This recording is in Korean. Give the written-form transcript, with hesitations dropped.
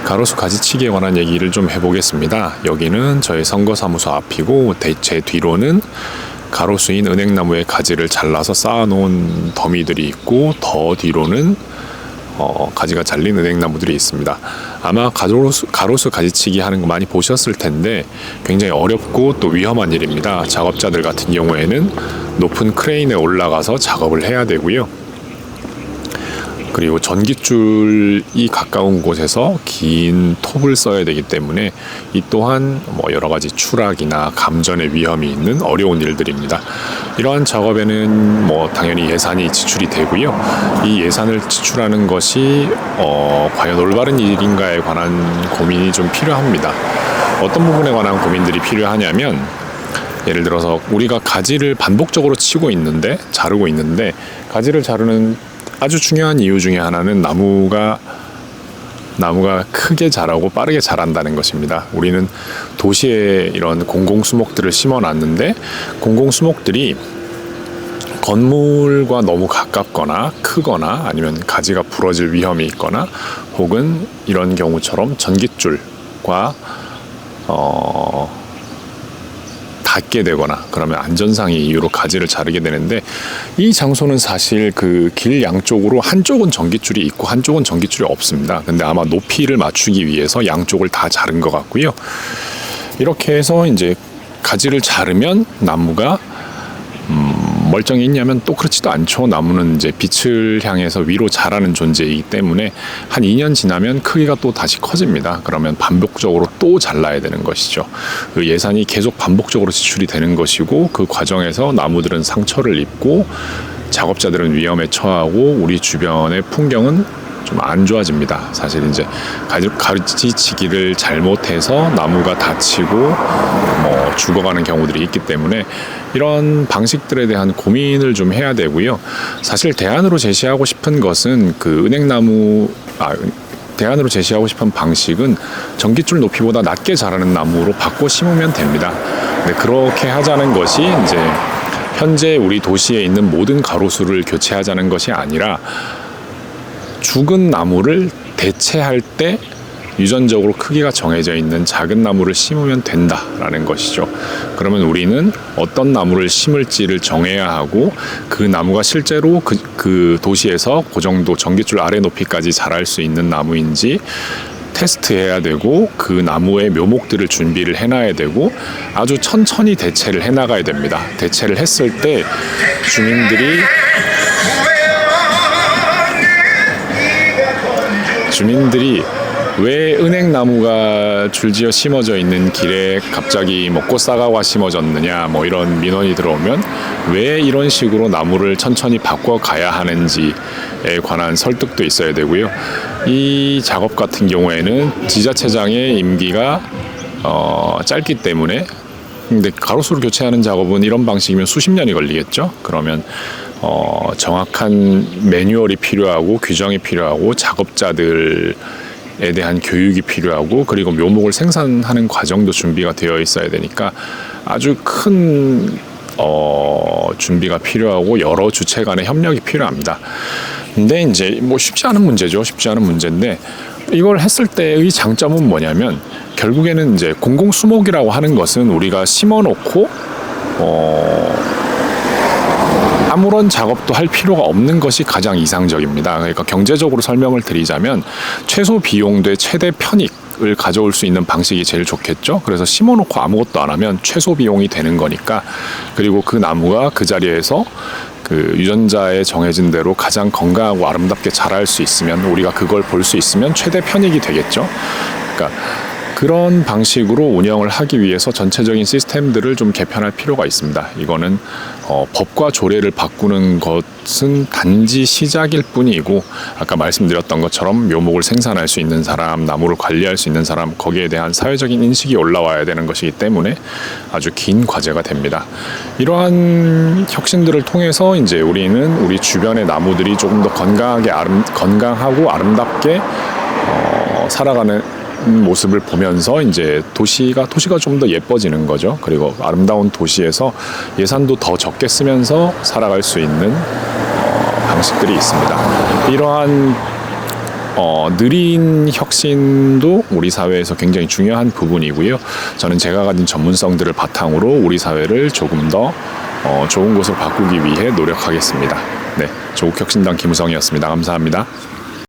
가로수 가지치기에 관한 얘기를 좀 해보겠습니다. 여기는 저희 선거사무소 앞이고 제 뒤로는 가로수인 은행나무의 가지를 잘라서 쌓아놓은 더미들이 있고 더 뒤로는 가지가 잘린 은행나무들이 있습니다. 아마 가로수 가지치기 하는 거 많이 보셨을 텐데 굉장히 어렵고 또 위험한 일입니다. 작업자들 같은 경우에는 높은 크레인에 올라가서 작업을 해야 되고요. 그리고 전깃줄이 가까운 곳에서 긴 톱을 써야 되기 때문에 이 또한 여러 가지 추락이나 감전의 위험이 있는 어려운 일들입니다. 이러한 작업에는 당연히 예산이 지출이 되고요. 이 예산을 지출하는 것이 과연 올바른 일인가에 관한 고민이 좀 필요합니다. 어떤 부분에 관한 고민들이 필요하냐면, 예를 들어서 우리가 가지를 반복적으로 자르고 있는데 가지를 자르는 아주 중요한 이유 중에 하나는 나무가 크게 자라고 빠르게 자란다는 것입니다. 우리는 도시에 이런 공공수목들을 심어놨는데 공공수목들이 건물과 너무 가깝거나 크거나 아니면 가지가 부러질 위험이 있거나 혹은 이런 경우처럼 전깃줄과 닿게 되거나 그러면 안전상의 이유로 가지를 자르게 되는데, 이 장소는 사실 그 길 양쪽으로 한쪽은 전깃줄이 있고 한쪽은 전깃줄이 없습니다. 근데 아마 높이를 맞추기 위해서 양쪽을 다 자른 것 같고요. 이렇게 해서 이제 가지를 자르면 나무가 멀쩡히 있냐면 또 그렇지도 않죠. 나무는 이제 빛을 향해서 위로 자라는 존재이기 때문에 한 2년 지나면 크기가 또 다시 커집니다. 그러면 반복적으로 또 잘라야 되는 것이죠. 그 예산이 계속 반복적으로 지출이 되는 것이고, 그 과정에서 나무들은 상처를 입고 작업자들은 위험에 처하고 우리 주변의 풍경은 좀 안 좋아집니다. 사실 이제 가지치기를 잘못해서 나무가 다치고 죽어가는 경우들이 있기 때문에 이런 방식들에 대한 고민을 좀 해야 되고요. 사실 대안으로 제시하고 싶은 것은 대안으로 제시하고 싶은 방식은 전깃줄 높이보다 낮게 자라는 나무로 바꿔 심으면 됩니다. 근데 그렇게 하자는 것이 이제 현재 우리 도시에 있는 모든 가로수를 교체하자는 것이 아니라 죽은 나무를 대체할 때 유전적으로 크기가 정해져 있는 작은 나무를 심으면 된다라는 것이죠. 그러면 우리는 어떤 나무를 심을지를 정해야 하고, 그 나무가 실제로 그 도시에서 그 정도 전깃줄 아래 높이까지 자랄 수 있는 나무인지 테스트해야 되고, 그 나무의 묘목들을 준비를 해놔야 되고, 아주 천천히 대체를 해나가야 됩니다. 대체를 했을 때 주민들이 왜 은행나무가 줄지어 심어져 있는 길에 갑자기 꽃사과가 심어졌느냐 이런 민원이 들어오면 왜 이런 식으로 나무를 천천히 바꿔가야 하는지에 관한 설득도 있어야 되고요. 이 작업 같은 경우에는 지자체장의 임기가 짧기 때문에, 근데 가로수를 교체하는 작업은 이런 방식이면 수십 년이 걸리겠죠. 그러면 정확한 매뉴얼이 필요하고 규정이 필요하고 작업자들에 대한 교육이 필요하고, 그리고 묘목을 생산하는 과정도 준비가 되어 있어야 되니까 아주 큰 준비가 필요하고 여러 주체 간의 협력이 필요합니다. 근데 이제 쉽지 않은 문제인데, 이걸 했을 때의 장점은 뭐냐면, 결국에는 이제 공공수목이라고 하는 것은 우리가 심어놓고 아무런 작업도 할 필요가 없는 것이 가장 이상적입니다. 그러니까 경제적으로 설명을 드리자면 최소 비용 대 최대 편익을 가져올 수 있는 방식이 제일 좋겠죠. 그래서 심어놓고 아무것도 안 하면 최소 비용이 되는 거니까, 그리고 그 나무가 그 자리에서 그 유전자에 정해진 대로 가장 건강하고 아름답게 자랄 수 있으면, 우리가 그걸 볼 수 있으면 최대 편익이 되겠죠. 그러니까 그런 방식으로 운영을 하기 위해서 전체적인 시스템들을 좀 개편할 필요가 있습니다. 이거는 법과 조례를 바꾸는 것은 단지 시작일 뿐이고, 아까 말씀드렸던 것처럼 묘목을 생산할 수 있는 사람, 나무를 관리할 수 있는 사람, 거기에 대한 사회적인 인식이 올라와야 되는 것이기 때문에 아주 긴 과제가 됩니다. 이러한 혁신들을 통해서 이제 우리는 우리 주변의 나무들이 조금 더 건강하고 아름답게 살아가는 모습을 보면서 이제 도시가 좀 더 예뻐지는 거죠. 그리고 아름다운 도시에서 예산도 더 적게 쓰면서 살아갈 수 있는 방식들이 있습니다. 이러한 느린 혁신도 우리 사회에서 굉장히 중요한 부분이고요. 저는 제가 가진 전문성들을 바탕으로 우리 사회를 조금 더 좋은 곳으로 바꾸기 위해 노력하겠습니다. 네, 조국혁신당 김우성이었습니다. 감사합니다.